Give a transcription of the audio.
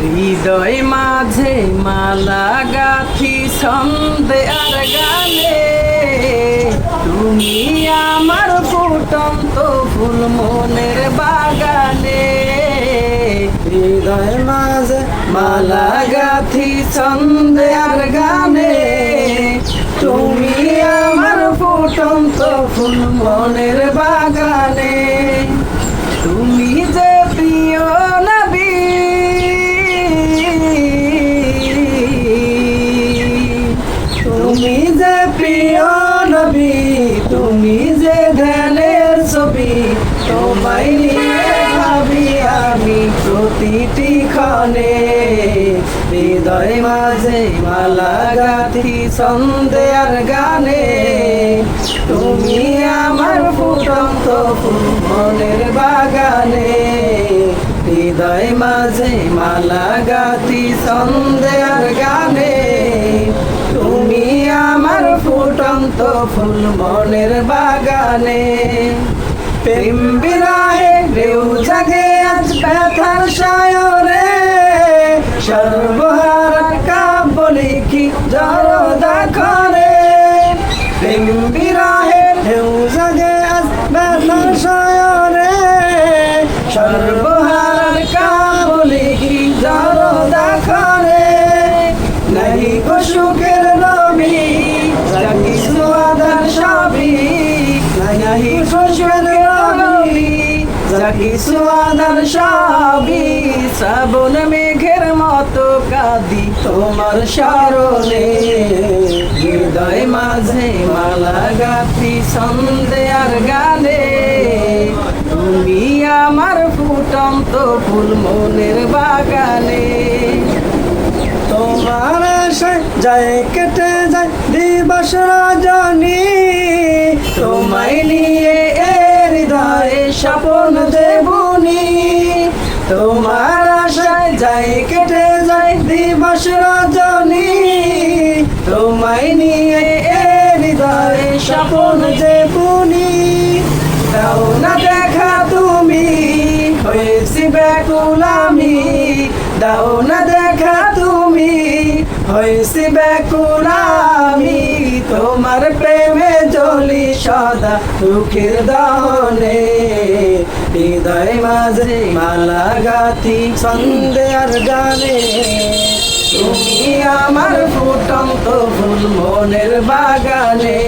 হৃদয় মাঝে মালা গাথি ছন্দে আর গানে, তুমি আমার ফুটন্ত ফুল মনের বাগানে। হৃদয় মাঝে মালা গাথি ছন্দে আর গানে, তুমি আমার ফুটন্ত ফুল মনের বাগানে। তুমি যে প্রিয় নবী, তুমি যে প্রিয় নবী, তুমি যে ধ্যানের ছবি, তোমায় নিয়ে ভাবি আমি প্রতিটি ক্ষণে। হৃদয় মাঝে মালা গাথি ছন্দে আর গানে, তুমি আমার ফুটন্ত ফুল মনের বাগানে। হৃদয় মাঝে মালা গাথি ছন্দে আর গানে, তুমি আমার ফুটন্ত ফুল মনের বাগানে। প্রেম বিরাহে ঢেউ জাগে আজ ব্যথার সায়রে, সর্বহারা কাব্য লিখি জড়দা করে। প্রেম বিরাহে ঢেউ জাগে আজ ব্যথার সায়রে, সর্বহারা কাব্য লিখি জড়দা করে। নাহি গো সুখের নবী, যা কিছু আদার সবই, নাহি গো সুখের নবী, যা কিছু আদার সবই। শ্রাবণ মেঘের মতো কাঁদি তোমার স্মরণে, হৃদয় মাঝে মালা গাথি ছন্দে আর গানে, তুমি আমার ফুটন্ত ফুল মনের বাগানে। তোমার আশায় যায় কেটে যায় দিবস রজনী, তোমায় নিয়ে এ হৃদয়ে স্বপ্ন দেবুনি। তোমার আশায় যায় কেটে যায় দিবস রজনী, তোমায় নিয়ে এ হৃদয়ে স্বপ্ন দেবুনি। দাও না দেখা তুমি, হয়েছি ব্যাকুল আমি, দাও না দেখা তুমি, হয়েছি ব্যাকুল আমি। তোমার প্রেমে জ্বলি সদা দুঃখের দহনে, হৃদয় মাঝে মালা গাথি ছন্দে আর গানে, তুমি আমার ফুটন্ত ফুল মনের বাগানে।